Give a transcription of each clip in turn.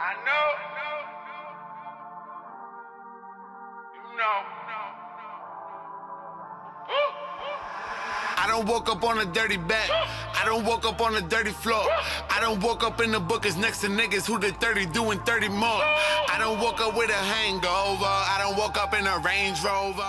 I know. You know. I don't woke up on a dirty bed. I don't woke up on a dirty floor. I don't woke up in the bookers next to niggas who did 30 doing 30 more. I don't woke up with a hangover. I don't woke up in a Range Rover.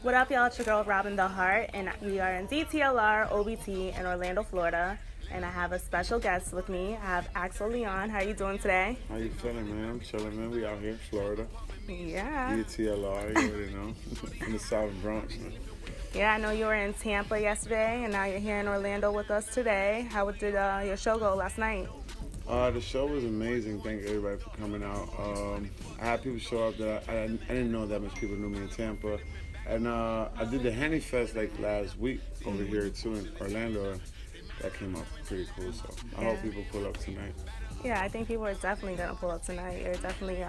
What up, y'all? It's your girl, Robin the Heart, and we are in DTLR OBT in Orlando, Florida. And I have a special guest with me. I have Axel Leon. How are you doing today? How you feeling, man? I'm chilling, man. We out here in Florida. Yeah. DTLR, you already know. In the South Bronx, man. Yeah, I know you were in Tampa yesterday, and now you're here in Orlando with us today. How did your show go last night? The show was amazing. Thank everybody for coming out. I had people show up that I didn't know that much people knew me in Tampa. And I did the Henny Fest like last week over here too in Orlando. That came out pretty cool, so I hope people pull up tonight. Yeah, I think people are definitely going to pull up tonight. You're definitely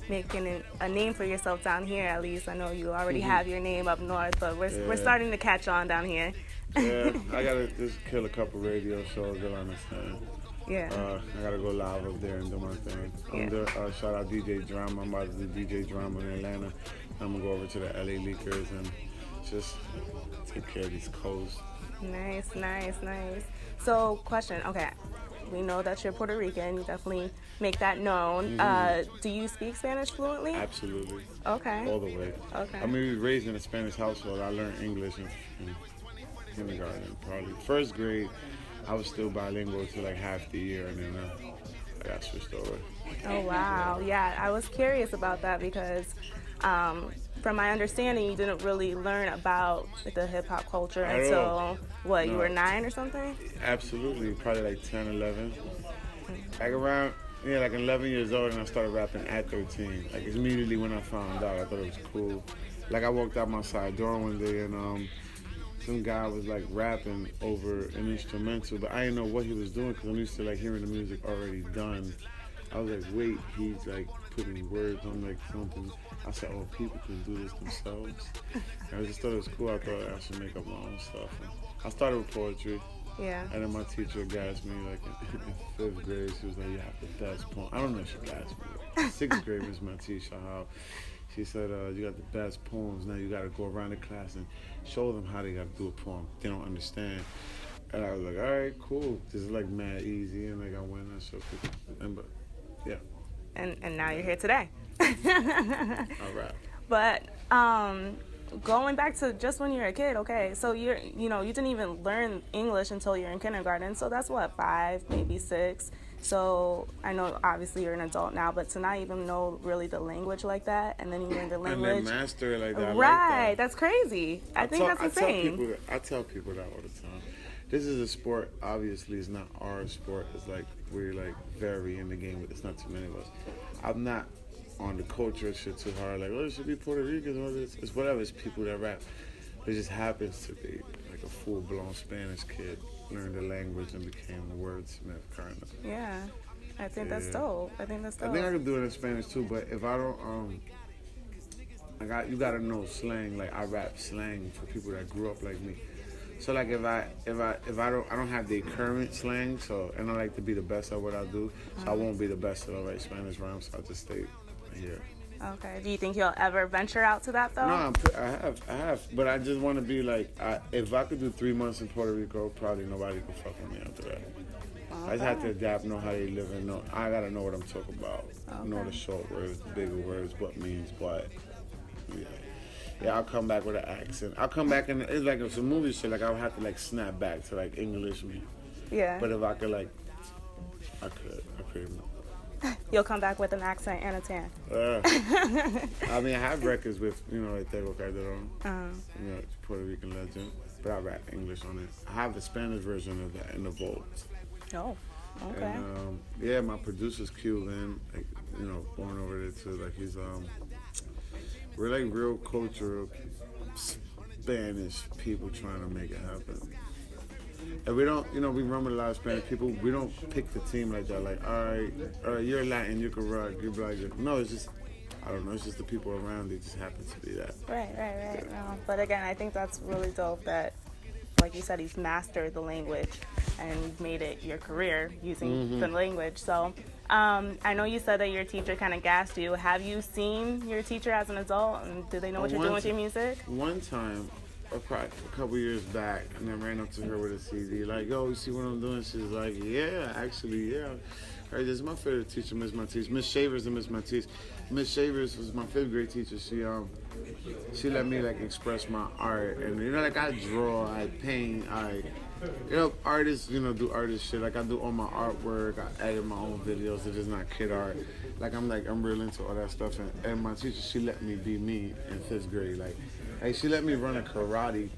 making a name for yourself down here, at least. I know you already have your name up north, but we're starting to catch on down here. Yeah, I got to just kill a couple radio shows around this time. Yeah. I got to go live up there and do my thing. Shout out DJ Drama. I'm about to do DJ Drama in Atlanta. I'm going to go over to the LA Leakers and just take care of these codes. Nice. So, question, okay. We know that you're Puerto Rican. You definitely make that known. Do you speak Spanish fluently? Absolutely. Okay. All the way. Okay. I mean, we were raised in a Spanish household. I learned English in kindergarten, probably. First grade, I was still bilingual till like half the year, and then I got switched over. Oh, wow. Yeah, I was curious about that because from my understanding, you didn't really learn about the hip-hop culture until, you were 9 or something? Absolutely, probably like 10, 11. Like around, like 11 years old, and I started rapping at 13. Like immediately when I found out, I thought it was cool. Like I walked out my side door one day, and some guy was like rapping over an instrumental, but I didn't know what he was doing because I'm used to like hearing the music already done. I was like, wait, he's like putting words on like something. I said, oh, people can do this themselves. And I just thought it was cool. I thought I should make up my own stuff. And I started with poetry. Yeah. And then my teacher gassed me like in 5th grade. She was like, you have the best poem. I don't know if she gassed me. 6th grade was my teacher. She said, you got the best poems. Now you got to go around the class and show them how they got to do a poem. They don't understand. And I was like, all right, cool. This is like mad easy. And like I went and I showed people. Yeah. And now you're here today. All right. But going back to just when you were a kid, okay, so you didn't even learn English until you're in kindergarten. So that's what, 5, maybe 6. So I know obviously you're an adult now, but to not even know really the language like that, and then you learn the language. And then master it like that. Right, like that. That's crazy. I think that's insane. I tell people that all the time. This is a sport, obviously it's not our sport. It's like we're like very in the game, but it's not too many of us. I'm not on the culture shit too hard, like, oh, it should be Puerto Ricans or this. It's whatever, it's people that rap. It just happens to be like a full-blown Spanish kid, learned the language and became a wordsmith, kind of. Yeah, I think that's dope. I think I can do it in Spanish too, but if I don't, you gotta know slang. Like I rap slang for people that grew up like me. So like if I don't have the current slang, and I like to be the best at what I do, so I won't be the best at write Spanish rhymes, so I'll just stay here. Okay. Do you think you'll ever venture out to that though? No, I have, but I just want to be like, if I could do 3 months in Puerto Rico, probably nobody could fuck with me after that. Okay. I just have to adapt, know how they live, and I gotta know what I'm talking about, know the short words, the bigger words, what means what. Yeah, I'll come back with an accent. I'll come back and it's like if it's a movie shit, like I would have to like snap back to like English me. Yeah. But if I could I could. You'll come back with an accent and a tan. I mean, I have records with, like Tego Calderon, Puerto Rican legend, but I rap English on it. I have the Spanish version of that in the vault. Oh, okay. And, my producer's Cuban, like, born over there too. Like he's, we're like real cultural Spanish people trying to make it happen. And we don't, we run with a lot of Spanish people. We don't pick the team like that. Like, all right, you're Latin, you can rock, you're black. No, it's just, I don't know, it's just the people around. They just happen to be that. Right. Yeah. No, but again, I think that's really dope that, like you said, he's mastered the language and you've made it your career using the language. So I know you said that your teacher kind of gassed you. Have you seen your teacher as an adult, and do they know what you're doing with your music? One time, probably a couple years back, and I ran up to her with a CD, like, "Yo, you see what I'm doing?" She's like, "Yeah, actually, yeah." Right, this is my favorite teacher, Miss Matisse. Miss Shavers and Miss Matisse. Miss Shavers was my fifth grade teacher. She let me like express my art, and like I draw, I paint, artists, do artist shit. Like I do all my artwork, I edit my own videos. It's just not kid art. Like I'm real into all that stuff. And my teacher, she let me be me in fifth grade. Like she let me run a karate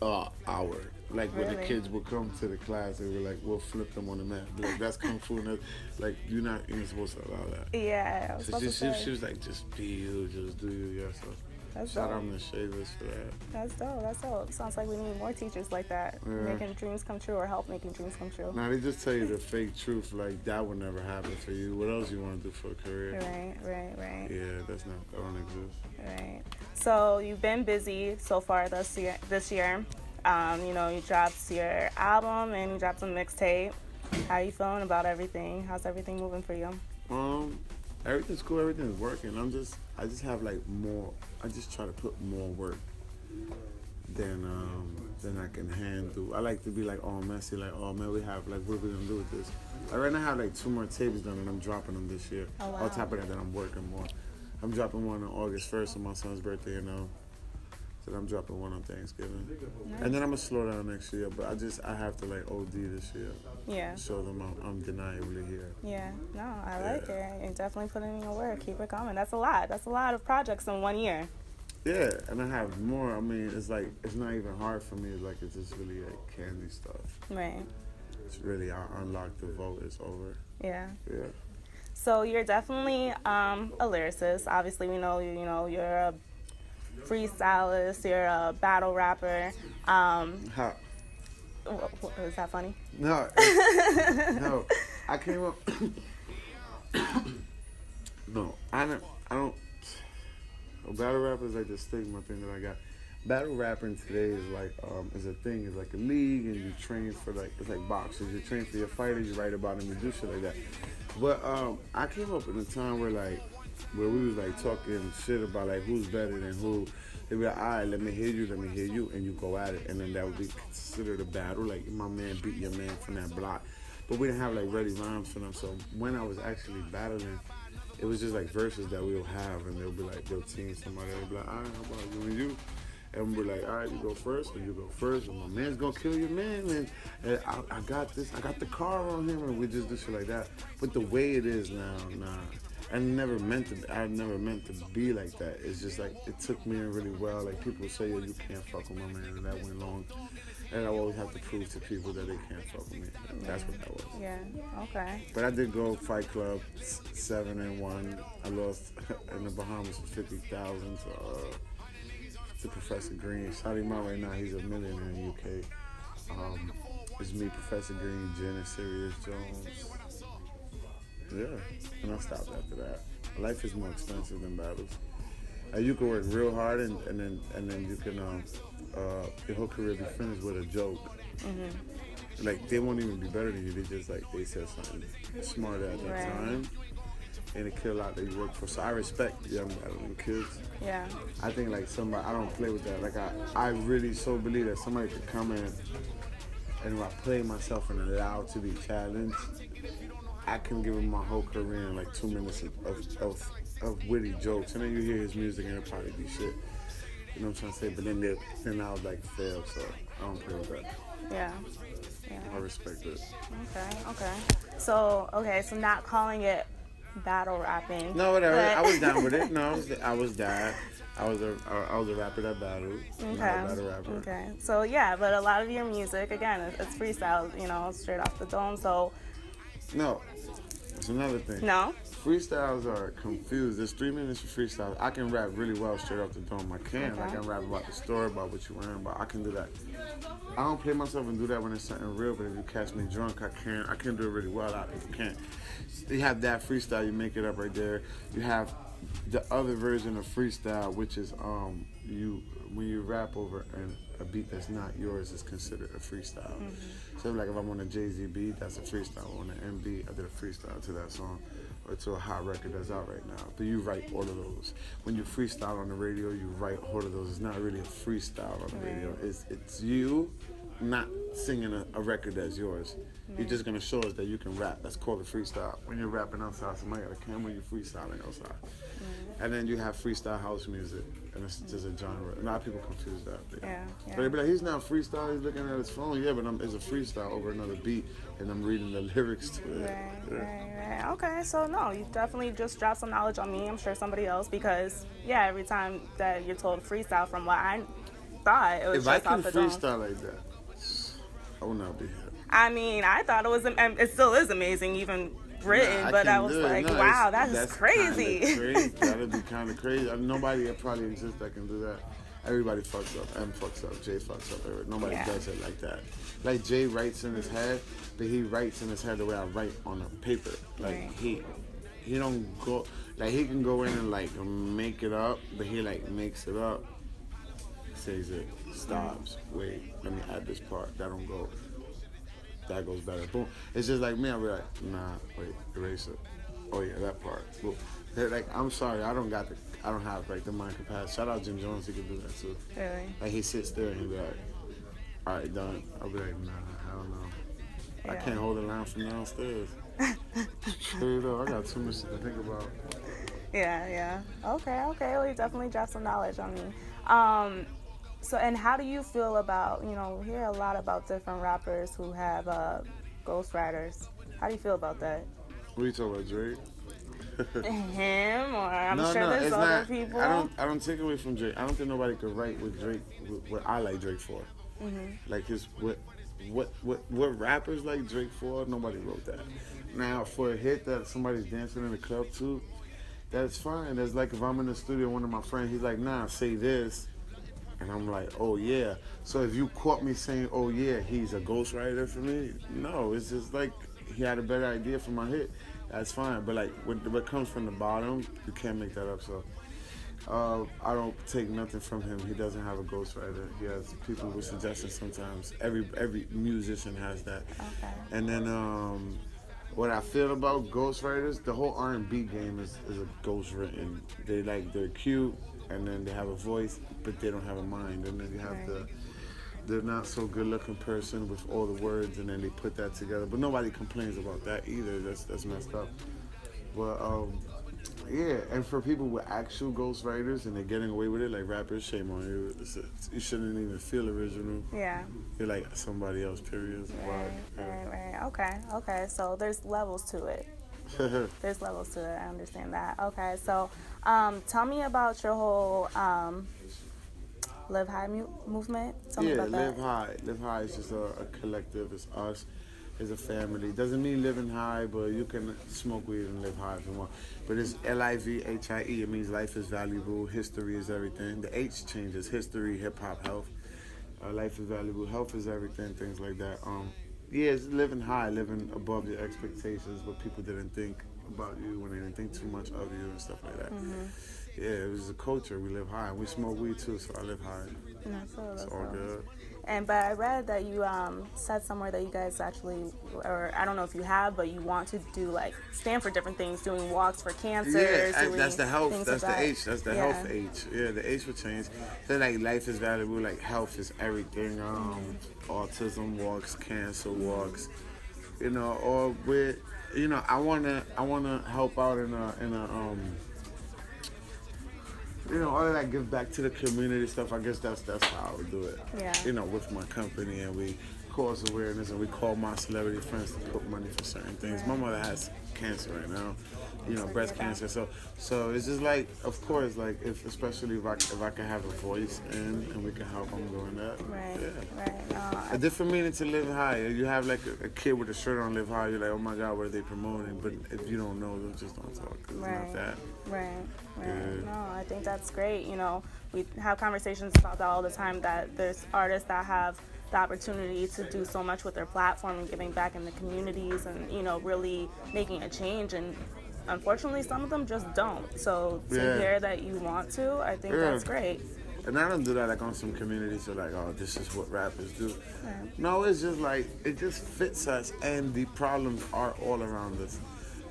hour. Like when the kids would come to the class, they were like, we'll flip them on the mat. Like that's kung fu. And like you're not even supposed to allow that. Yeah. So she was like, just be you, just do you. Yeah. So that's shout dope. out to Shavers for that. That's dope. That's dope. Sounds like we need more teachers like that, making dreams come true or help making dreams come true. Now they just tell you the fake truth, like that would never happen for you. What else you want to do for a career? Right. Yeah, that don't exist. Right. So you've been busy so far this year. You dropped your album and you dropped a mixtape. How are you feeling about everything? How's everything moving for you? Everything's cool. Everything's working. I just have like more. I just try to put more work than I can handle. I like to be like all messy. Like, oh man, we have like, what are we gonna do with this? Like right now, I have like 2 more tapes done, and I'm dropping them this year. Oh, wow. On top of that, I'm working more. I'm dropping one on August 1st on my son's birthday, so I'm dropping one on Thanksgiving. Nice. And then I'm gonna slow down next year, but I have to like OD this year. Yeah. Show them I'm undeniably here. Yeah. No, I like it. And definitely put in your work. Keep it coming. That's a lot. That's a lot of projects in 1 year. Yeah, and I have more. I mean, it's like, it's not even hard for me. It's like, it's just really like candy stuff. Right. It's really, I unlocked the vote. It's over. Yeah. Yeah. So you're definitely a lyricist. Obviously, we know you're a freestylist. You're a battle rapper. Is that funny? No. No. I came up. No, I don't. Battle rapper is like the stigma thing that I got. Battle rapping today is like is a thing. It's like a league, and you train for like, it's like boxers. You train for your fighters. You write about them. You do shit like that. But I came up in a time where we was like talking shit about like who's better than who. They be like, all right, let me hear you, and you go at it, and then that would be considered a battle. Like my man beat your man from that block. But we didn't have like ready rhymes for them. So when I was actually battling, it was just like verses that we'll have, and they'll be like, they'll team somebody, they'll be like, all right, how about you and you? And we're like, all right, you go first, and you go first, and my man's gonna kill your man, and I got this, I got the car on him, and we just do shit like that. But the way it is now, nah. I never meant to be like that. It's just like, it took me in really well. Like people say, yo, you can't fuck with my man, and that went long. And I always have to prove to people that they can't fuck with me. That's what that was. Yeah. Okay. But I did go Fight Club 7-1. I lost in the Bahamas for 50,000 to Professor Green. Shout him out right now. He's a millionaire in the UK. It's me, Professor Green, Jen, and Sirius Jones. Yeah, and I stopped after that. Life is more expensive than battles. You can work real hard, and then you can your whole career be finished with a joke. Mm-hmm. Like they won't even be better than you. They just like they said something smart at that time, and it killed out that you work for. So I respect young battling kids. Yeah. I think like somebody, I don't play with that. Like I really so believe that somebody could come in, and if I play myself and allow to be challenged, I can give him my whole career in like 2 minutes of witty jokes, and then you hear his music and it'll probably be shit. You know what I'm trying to say? But then I would like fail, so I don't play with that. Yeah. I respect it. Okay. So not calling it battle rapping. No, whatever. I was down with it. No, I was down. I was a rapper that battled. Okay. Not a battle rapper. Okay. So yeah, but a lot of your music, again, it's freestyle. Straight off the dome. So. No, that's another thing. No. Freestyles are confused. There's 3 minutes for freestyles. I can rap really well straight off the dome. I can. Okay. I can rap about the story, about what you wearing, but I can do that. I don't play myself and do that when it's something real, but if you catch me drunk, I can do it really well. A lot of people can't. You have that freestyle, you make it up right there. You have the other version of freestyle, which is you when you rap over a beat that's not yours is considered a freestyle. So like if I'm on a Jay-Z beat, that's a freestyle. On an M beat, I did a freestyle to that song, or to a hot record that's out right now. But you write all of those. When you freestyle on the radio, you write all of those. It's not really a freestyle on the radio. It's you not singing a record that's yours. You're just gonna show us that you can rap. That's called a freestyle. When you're rapping outside, somebody got a camera, you're freestyling outside. And then you have freestyle house music, and it's just a genre. A lot of people confuse that. But they be like, he's not freestyle, he's looking at his phone. Yeah, but it's a freestyle over another beat, and I'm reading the lyrics to it. Right. Okay, so no, you definitely just dropped some knowledge on me. I'm sure somebody else, because every time that you're told freestyle, from what I thought, it was if just I off can the dome. freestyle like that, I will not be here. I mean, I thought it was, and it still is amazing, even written, but I was like, wow, that's crazy. Crazy. That'd be kind of crazy. Nobody probably exists that can do that. Everybody fucks up. M fucks up. J fucks up. Nobody does it like that. Like Jay writes in his head, but he writes in his head the way I write on a paper. Like he don't go, like he can go in and like make it up, but he like makes it up, says it, stops, wait, let me add this part, that don't go. That goes better. Boom. It's just like me. I'll be like, nah, wait, erase it. Oh yeah, that part. Boom. They're like, I'm sorry, I don't have like the mind capacity. Shout out Jim Jones, he can do that too. Really? Like he sits there and he'll be like, all right, done. I'll be like, nah, I don't know. I can't hold a line from downstairs. Straight up, I got too much to think about. Yeah. Okay. Well, you definitely dropped some knowledge on me. So, and how do you feel about, we hear a lot about different rappers who have ghostwriters. How do you feel about that? What are you talking about, Drake? Him, or I'm sure there's it's other not, people. I don't take away from Drake. I don't think nobody could write with Drake what I like Drake for. Like what rappers like Drake for, nobody wrote that. Now for a hit that somebody's dancing in the club to, that's fine. That's like if I'm in the studio, one of my friends, he's like, nah, say this. And I'm like, oh yeah. So if you caught me saying, oh yeah, he's a ghostwriter for me, no, it's just like he had a better idea for my hit. That's fine. But like what comes from the bottom, you can't make that up. So I don't take nothing from him. He doesn't have a ghostwriter. He has people with suggestions sometimes. Every musician has that. Okay. And then what I feel about ghostwriters, the whole R&B game is a ghostwritten. They're cute, and then they have a voice, but they don't have a mind. And then you have the not so good looking person with all the words, and then they put that together. But nobody complains about that either. That's messed up. But yeah, and for people with actual ghostwriters and they're getting away with it, like rappers, shame on you. You shouldn't even feel original. Yeah. You're like somebody else, period. Right. Okay. So there's levels to it. There's levels to it. I understand that. Okay. So tell me about your whole Live High movement. Tell me about that. Live High is just a collective. It's us. It's a family. Doesn't mean living high, but you can smoke weed and live high if you want. But it's LIVHIE. It means life is valuable. History is everything. The H changes. History, hip hop, health. Life is valuable. Health is everything. Things like that. Yeah, it's living high, living above your expectations, what people didn't think about you when they didn't think too much of you and stuff like that. Yeah, it was a culture. We live high. We smoke weed too, so I live high. It's all good. But I read that you said somewhere that you guys actually, or I don't know if you have, but you want to do like stand for different things, doing walks for cancer. Yeah, that's the health. That's the H. That's the health H. Yeah, the H will change. So like life is valuable. Like health is everything. Autism walks, cancer walks. Or with, I wanna help out in a all of that give back to the community stuff. I guess that's how I would do it. Yeah. With my company, and we cause awareness, and we call my celebrity friends to put money for certain things. My mother has cancer right now, breast cancer. So it's just like, of course, like especially if I can have a voice and we can help, I'm doing that. Right. Yeah. Right. No, a different meaning to live high. You have like a kid with a shirt on, live high. You're like, oh my God, what are they promoting? But if you don't know, then just don't talk. Cause it's not that. Right. Yeah. No, I think that's great. We have conversations about that all the time, that there's artists that have the opportunity to do so much with their platform and giving back in the communities and, really making a change. And unfortunately, some of them just don't. So to hear that you want to, I think that's great. And I don't do that like on some communities, so like, oh, this is what rappers do. Right. No, it's just like, it just fits us, and the problems are all around us.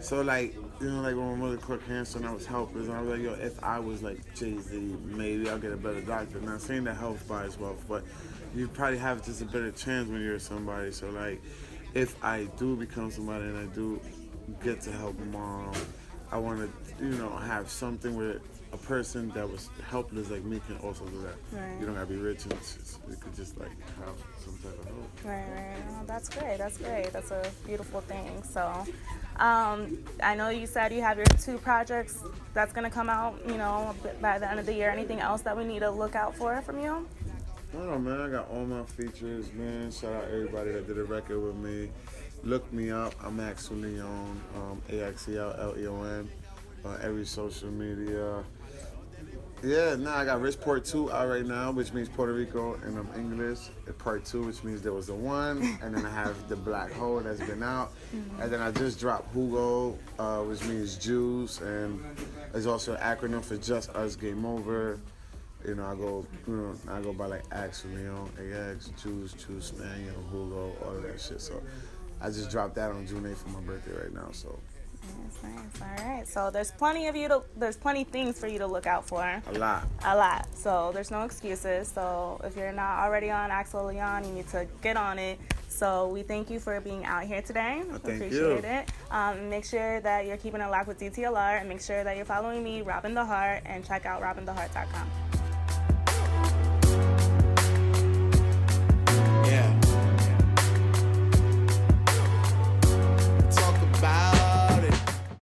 So like, you know, like when my mother caught cancer and I was helpless, and I was like, yo, if I was like Jay-Z, maybe I'll get a better doctor. Not saying that health buys wealth, but you probably have just a better chance when you're somebody. So like, if I do become somebody and I do get to help mom, I want to, you know, have something where a person that was helpless like me can also do that. Right. You don't gotta be rich, and you could just like have some type of hope. Right. Oh, that's great. That's great. That's a beautiful thing. So, I know you said you have your 2 projects that's gonna come out, you know, by the end of the year. Anything else that we need to look out for from you? I don't know, man. I got all my features, man. Shout out everybody that did a record with me. Look me up. I'm Axel Leon, AXELLEON, on every social media. Yeah, I got Rich Part 2 out right now, which means Puerto Rico, and I'm English. Part 2, which means there was a 1, and then I have the Black Hole that's been out, and then I just dropped J.U.G.O, which means Jews, and it's also an acronym for Just Us Game Over. You know, I go by like Axel Leon, AX, Jews, Spaniel, J.U.G.O, all of that shit. So I just dropped that on June 8th for my birthday right now. So. Nice. All right. So there's plenty things for you to look out for. A lot. So there's no excuses. So if you're not already on Axel Leon, you need to get on it. So we thank you for being out here today. Appreciate it. Make sure that you're keeping it locked with DTLR, and make sure that you're following me, Robin the Heart, and check out robintheheart.com.